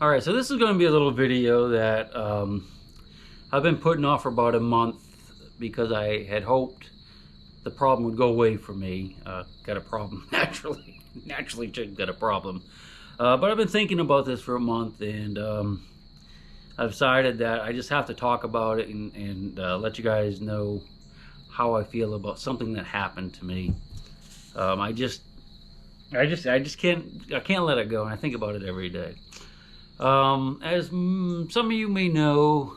Alright, so this is going to be a little video that I've been putting off for about a month because I had hoped the problem would go away for me. Got a problem, naturally got a problem. But I've been thinking about this for a month, and I've decided that I just have to talk about it and let you guys know how I feel about something that happened to me. I can't let it go, and I think about it every day. As some of you may know,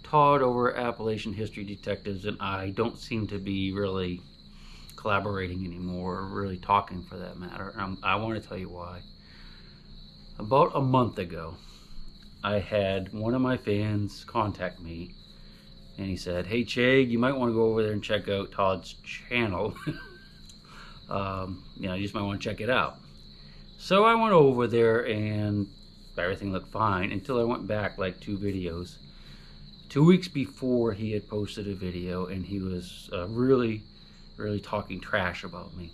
Todd over at Appalachian History Detectives and I don't seem to be really collaborating anymore, or really talking for that matter. I want to tell you why. About a month ago, I had one of my fans contact me, and he said, "Hey Chig, you might want to go over there and check out Todd's channel." You just might want to check it out. So I went over there, and everything looked fine until I went back like 2 videos. 2 weeks before, he had posted a video, and he was really talking trash about me.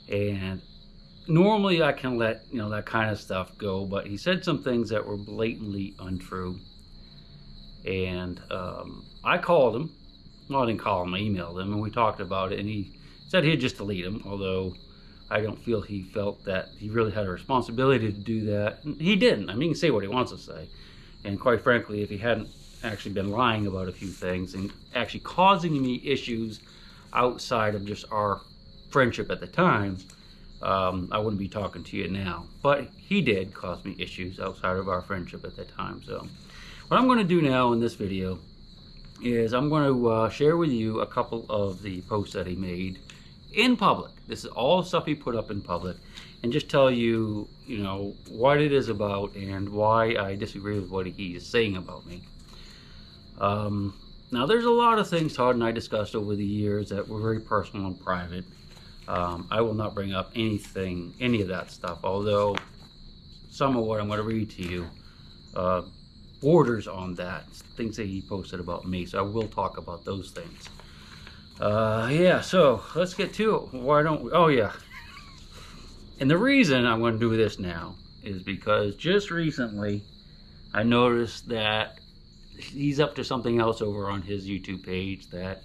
And normally I can let that kind of stuff go, but he said some things that were blatantly untrue. And I called him. Well, I didn't call him, I emailed him, and we talked about it, and he said he'd just delete him, although I don't feel he felt that he really had a responsibility to do that. He didn't. I mean, he can say what he wants to say. And quite frankly, if he hadn't actually been lying about a few things and actually causing me issues outside of just our friendship at the time, I wouldn't be talking to you now. But he did cause me issues outside of our friendship at the time. So what I'm going to do now in this video is I'm going to share with you a couple of the posts that he made in public. This is all stuff he put up in public, and just tell you, what it is about and why I disagree with what he is saying about me. Now, there's a lot of things Todd and I discussed over the years that were very personal and private. I will not bring up any of that stuff, although some of what I'm going to read to you borders on that, things that he posted about me, so I will talk about those things. Yeah, so let's get to it. Why don't we? Oh yeah, and the reason I'm going to do this now is because just recently I noticed that he's up to something else over on his YouTube page that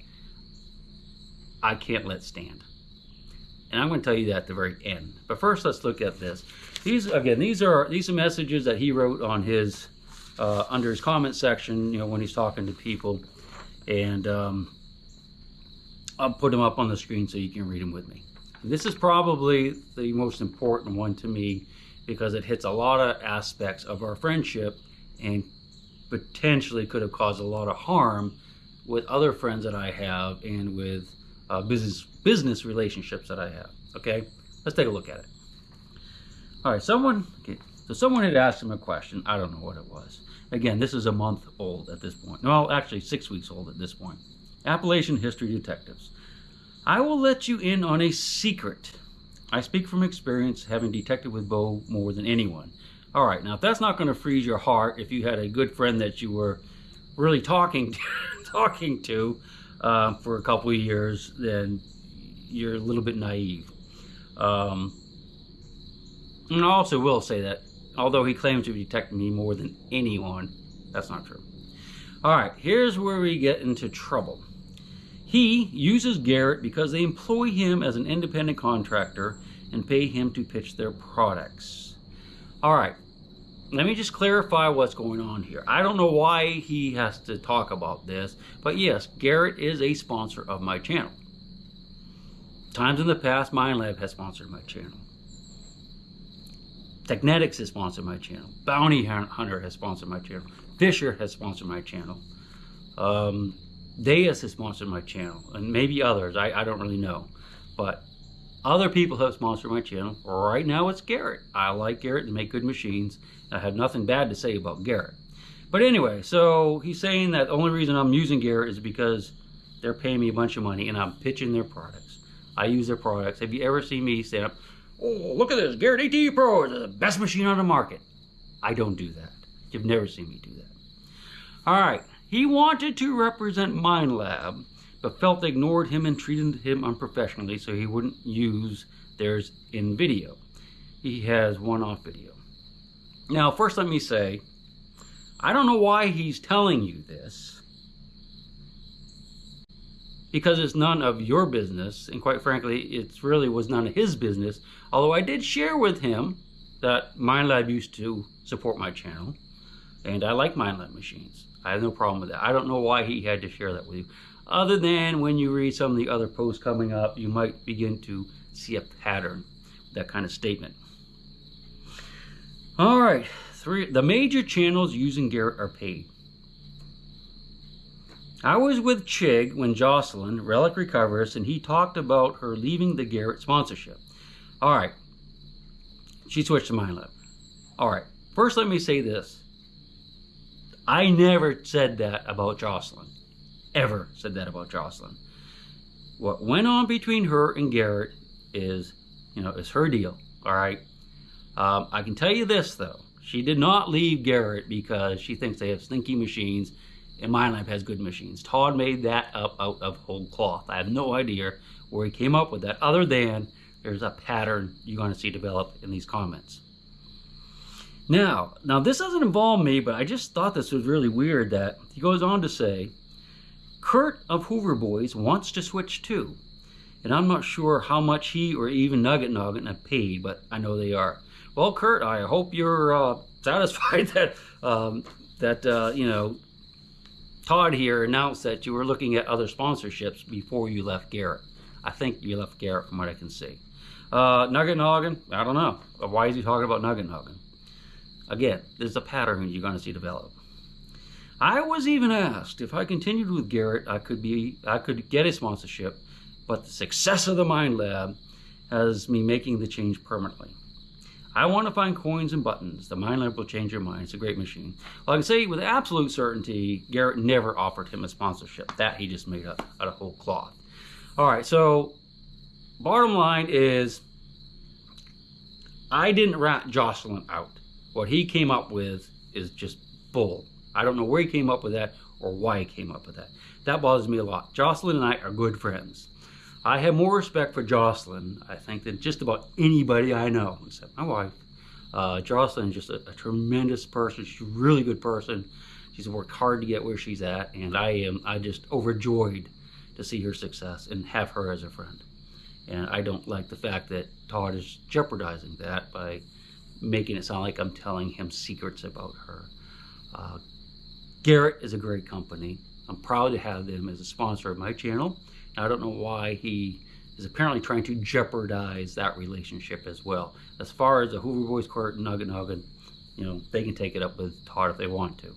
I can't let stand, and I'm going to tell you that at the very end. But first, let's look at this. These are messages that he wrote on his under his comment section, when he's talking to people, and I'll put them up on the screen so you can read them with me. This is probably the most important one to me because it hits a lot of aspects of our friendship and potentially could have caused a lot of harm with other friends that I have and with business relationships that I have. Okay, let's take a look at it. All right, someone had asked him a question. I don't know what it was. Again, this is a month old at this point. Well, actually 6 weeks old at this point. Appalachian History Detectives. I will let you in on a secret. I speak from experience, having detected with Bo more than anyone. All right, now if that's not going to freeze your heart, if you had a good friend that you were really talking to for a couple of years, then you're a little bit naive. And I also will say that although he claims to have detected me more than anyone, that's not true. All right, here's where we get into trouble. He uses Garrett because they employ him as an independent contractor and pay him to pitch their products. All right, let me just clarify what's going on here. I don't know why he has to talk about this, but yes, Garrett is a sponsor of my channel. Times in the past, MindLab has sponsored my channel. Technetics has sponsored my channel. Bounty Hunter has sponsored my channel. Fisher has sponsored my channel. Deus has sponsored my channel, and maybe others. I don't really know, but other people have sponsored my channel. Right now it's Garrett. I like Garrett and make good machines. I have nothing bad to say about Garrett. But anyway, so he's saying that the only reason I'm using Garrett is because they're paying me a bunch of money and I'm pitching their products. I use their products. Have you ever seen me stand up, "Oh, look at this, Garrett ATE Pro is the best machine on the market"? I don't do that. You've never seen me do that. All right. He wanted to represent MindLab, but felt they ignored him and treated him unprofessionally, so he wouldn't use theirs in video. He has one-off video. Now, first let me say, I don't know why he's telling you this, because it's none of your business, and quite frankly, it really was none of his business, although I did share with him that MineLab used to support my channel, and I like MineLab machines. I have no problem with that. I don't know why he had to share that with you, other than when you read some of the other posts coming up, you might begin to see a pattern, that kind of statement. All right, the major channels using Garrett are paid. I was with Chig when Jocelyn, Relic Recovers, and he talked about her leaving the Garrett sponsorship. All right, she switched to MineLab. All right, first let me say this. I never said that about Jocelyn. Ever said that about Jocelyn. What went on between her and Garrett is, is her deal. All right. I can tell you this though. She did not leave Garrett because she thinks they have stinky machines and MineLab has good machines. Todd made that up out of whole cloth. I have no idea where he came up with that, other than there's a pattern you're going to see develop in these comments. Now this doesn't involve me, but I just thought this was really weird that he goes on to say, Kurt of Hoover Boys wants to switch too. And I'm not sure how much he or even Nugget Noggin have paid, but I know they are. Well, Kurt, I hope you're satisfied that, Todd here announced that you were looking at other sponsorships before you left Garrett. I think you left Garrett from what I can see. Nugget Noggin, I don't know. Why is he talking about Nugget Noggin? Again, there's a pattern you're going to see develop. I was even asked if I continued with Garrett, I could get a sponsorship, but the success of the MineLab has me making the change permanently. I want to find coins and buttons. The MineLab will change your mind. It's a great machine. Well, I can say with absolute certainty, Garrett never offered him a sponsorship. That he just made up out of whole cloth. All right, so bottom line is, I didn't rat Jocelyn out. What he came up with is just bull. I don't know where he came up with that or why he came up with that. That bothers me a lot. Jocelyn and I are good friends. I have more respect for Jocelyn, I think, than just about anybody I know, except my wife. Jocelyn is just a tremendous person. She's a really good person. She's worked hard to get where she's at, and I just overjoyed to see her success and have her as a friend. And I don't like the fact that Todd is jeopardizing that by making it sound like I'm telling him secrets about her. Garrett is a great company. I'm proud to have them as a sponsor of my channel. I don't know why he is apparently trying to jeopardize that relationship as well. As far as the Hoover Boys Court and Nugget Noggin, they can take it up with Todd if they want to.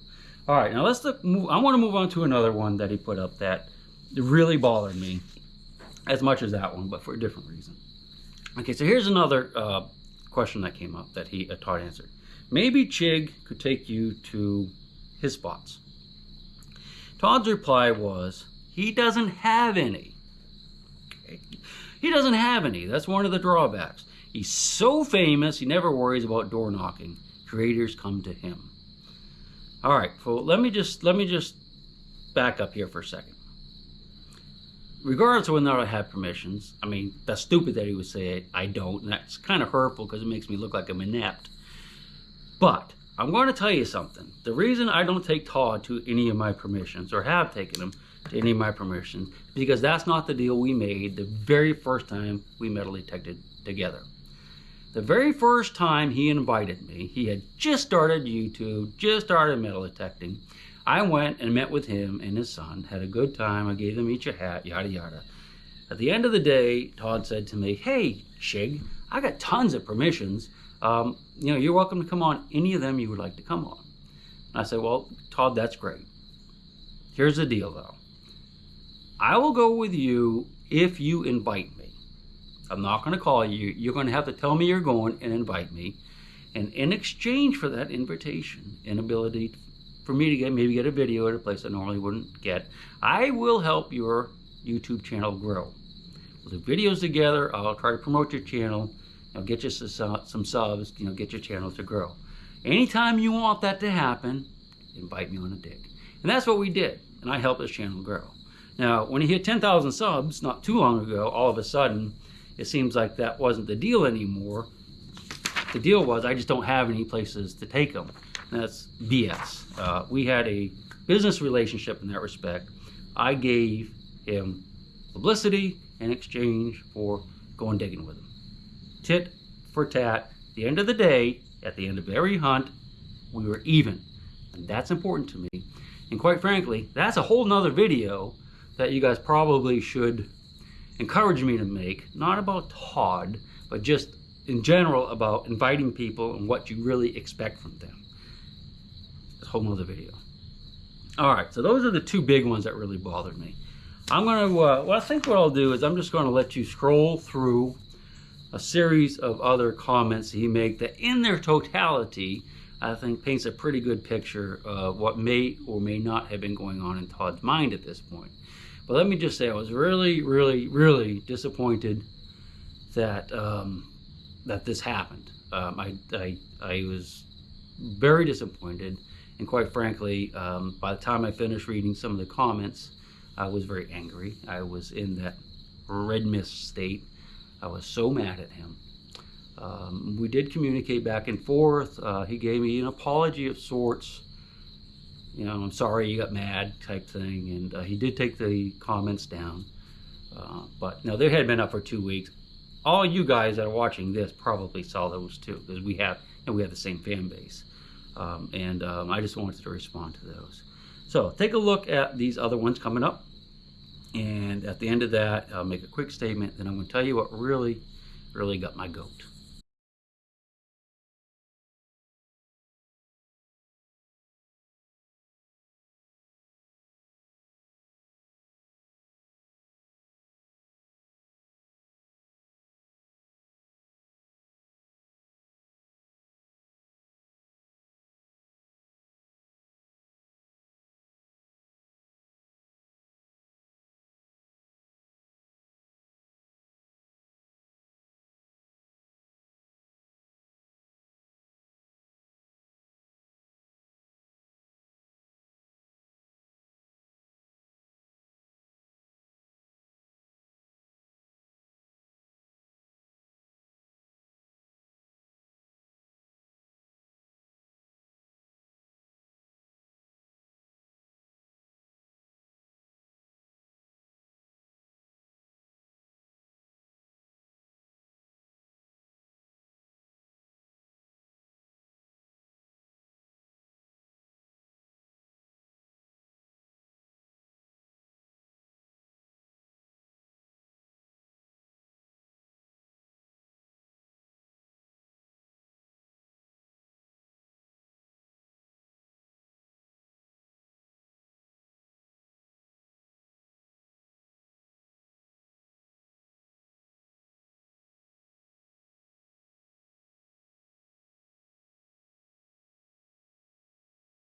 All right, now let's move. I want to move on to another one that he put up that really bothered me as much as that one, but for a different reason. Okay, so here's another question that came up that Todd answered. Maybe Chig could take you to his spots. Todd's reply was, he doesn't have any. Okay. He doesn't have any. That's one of the drawbacks. He's so famous, he never worries about door knocking. Creators come to him. All right, so let me just back up here for a second. Regardless of whether or not I have permissions, I mean, that's stupid that he would say I don't, and that's kind of hurtful because it makes me look like I'm inept. But I'm going to tell you something. The reason I don't take Todd to any of my permissions, or have taken him to any of my permissions, is because that's not the deal we made the very first time we metal detected together. The very first time he invited me, he had just started YouTube, just started metal detecting. I went and met with him and his son, had a good time. I gave them each a hat, yada yada. At the end of the day, Todd said to me, hey, Chig, I got tons of permissions. You're welcome to come on any of them you would like to come on. And I said, well, Todd, that's great. Here's the deal, though. I will go with you if you invite me. I'm not going to call you. You're going to have to tell me you're going and invite me. And in exchange for that invitation and ability for me to maybe get a video at a place I normally wouldn't get, I will help your YouTube channel grow. We'll do videos together. I'll try to promote your channel. I'll get you some subs, get your channel to grow. Anytime you want that to happen, invite me on a dig. And that's what we did. And I helped his channel grow. Now, when he hit 10,000 subs not too long ago, all of a sudden, it seems like that wasn't the deal anymore. the deal was I just don't have any places to take him. And that's BS. We had a business relationship in that respect. I gave him publicity in exchange for going digging with him. Tit for tat. At the end of the day, at the end of every hunt, we were even. And that's important to me. And quite frankly, that's a whole nother video that you guys probably should encourage me to make. Not about Todd, but just in general about inviting people and what you really expect from them. It's a whole nother video. All right, so those are the two big ones that really bothered me. I'm gonna, well, I think what I'll do is I'm just gonna let you scroll through a series of other comments he made that in their totality, I think paints a pretty good picture of what may or may not have been going on in Todd's mind at this point. But let me just say I was really, really, really disappointed that that this happened. I was very disappointed, and quite frankly, by the time I finished reading some of the comments, I was very angry. I was in that red mist state. I was so mad at him. We did communicate back and forth. He gave me an apology of sorts. You know, I'm sorry you got mad type thing. And he did take the comments down. But no, they had been up for 2 weeks. All you guys that are watching this probably saw those too, because we have the same fan base. I just wanted to respond to those. So take a look at these other ones coming up. And at the end of that, I'll make a quick statement. Then I'm going to tell you what really, really got my goat.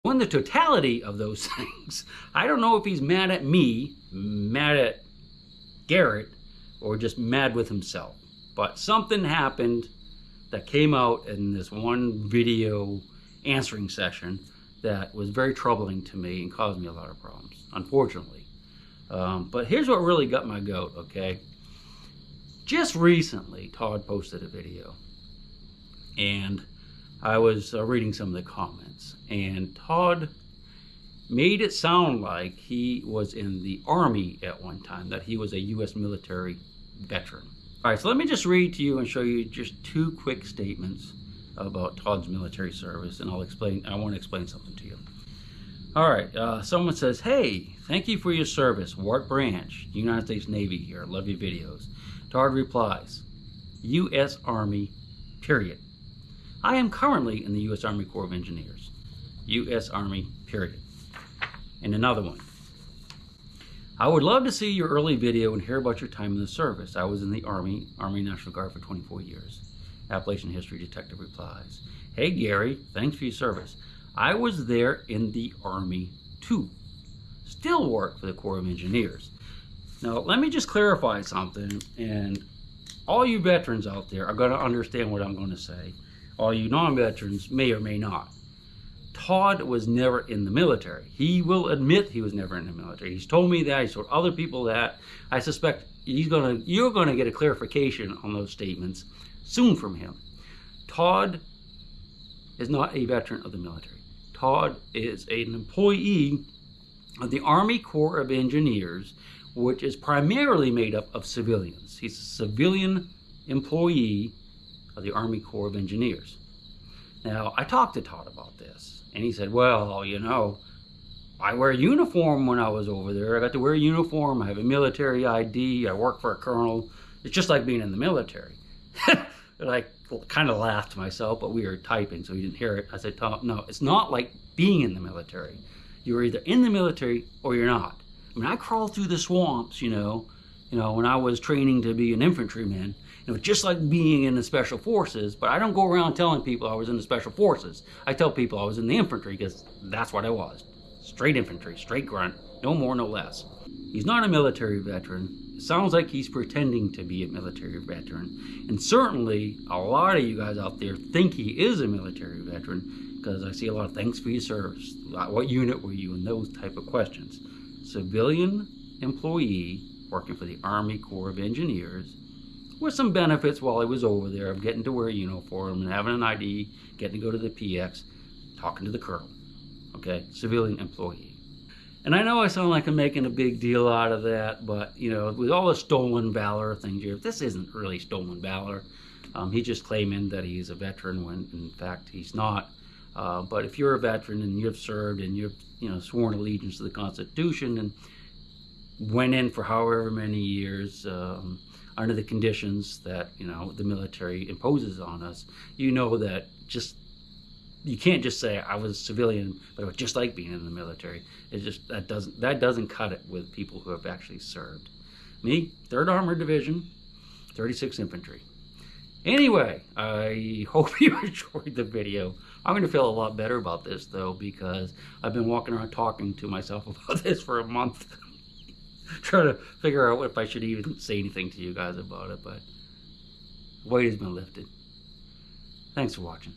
In the totality of those things, I don't know if he's mad at me, mad at Garrett, or just mad with himself. But something happened that came out in this one video answering session that was very troubling to me and caused me a lot of problems, unfortunately. But here's what really got my goat, okay? Just recently, Todd posted a video, and I was reading some of the comments, and Todd made it sound like he was in the Army at one time, that he was a U.S. military veteran. All right, so let me just read to you and show you just two quick statements about Todd's military service, and I want to explain something to you. All right, someone says, "Hey, thank you for your service. What branch? United States Navy here. Love your videos." Todd replies, "U.S. Army, period. I am currently in the U.S. Army Corps of Engineers. U.S. Army, period." And another one. "I would love to see your early video and hear about your time in the service. I was in the Army National Guard for 24 years. Appalachian History Detective replies, "Hey Gary, thanks for your service. I was there in the Army too. Still work for the Corps of Engineers." Now, let me just clarify something, and all you veterans out there are going to understand what I'm going to say. All you non-veterans may or may not. Todd was never in the military. He will admit he was never in the military. He's told me that. He's told other people that. I suspect you're going to get a clarification on those statements soon from him. Todd is not a veteran of the military. Todd is an employee of the Army Corps of Engineers, which is primarily made up of civilians. He's a civilian employee of the Army Corps of Engineers. Now, I talked to Todd about this, and he said, well, you know, I wear a uniform when I was over there. I got to wear a uniform. I have a military ID. I work for a colonel. It's just like being in the military. And I kind of laughed to myself, but we were typing, so he didn't hear it. I said, Tom, no, it's not like being in the military. You're either in the military or you're not. I mean, I crawled through the swamps, you know, when I was training to be an infantryman. You know, just like being in the Special Forces, but I don't go around telling people I was in the Special Forces. I tell people I was in the infantry because that's what I was. Straight infantry, straight grunt, no more, no less. He's not a military veteran. It sounds like he's pretending to be a military veteran. And certainly, a lot of you guys out there think he is a military veteran because I see a lot of thanks for your service. What unit were you? And those type of questions. Civilian employee working for the Army Corps of Engineers with some benefits while I was over there of getting to wear a uniform and having an ID, getting to go to the PX, talking to the colonel. Okay, civilian employee. And I know I sound like I'm making a big deal out of that, but, you know, with all the stolen valor things here, this isn't really stolen valor. He's just claiming that he's a veteran when, in fact, he's not. But if you're a veteran and you've served and you've, you know, sworn allegiance to the Constitution and went in for however many years under the conditions that, you know, the military imposes on us, you know that you can't just say I was a civilian, but it was just like being in the military. It just that doesn't cut it with people who have actually served. Me, 3rd Armored Division, 36th Infantry. Anyway, I hope you enjoyed the video. I'm going to feel a lot better about this though, because I've been walking around talking to myself about this for a month, trying to figure out if I should even say anything to you guys about it. But the weight has been lifted. Thanks for watching.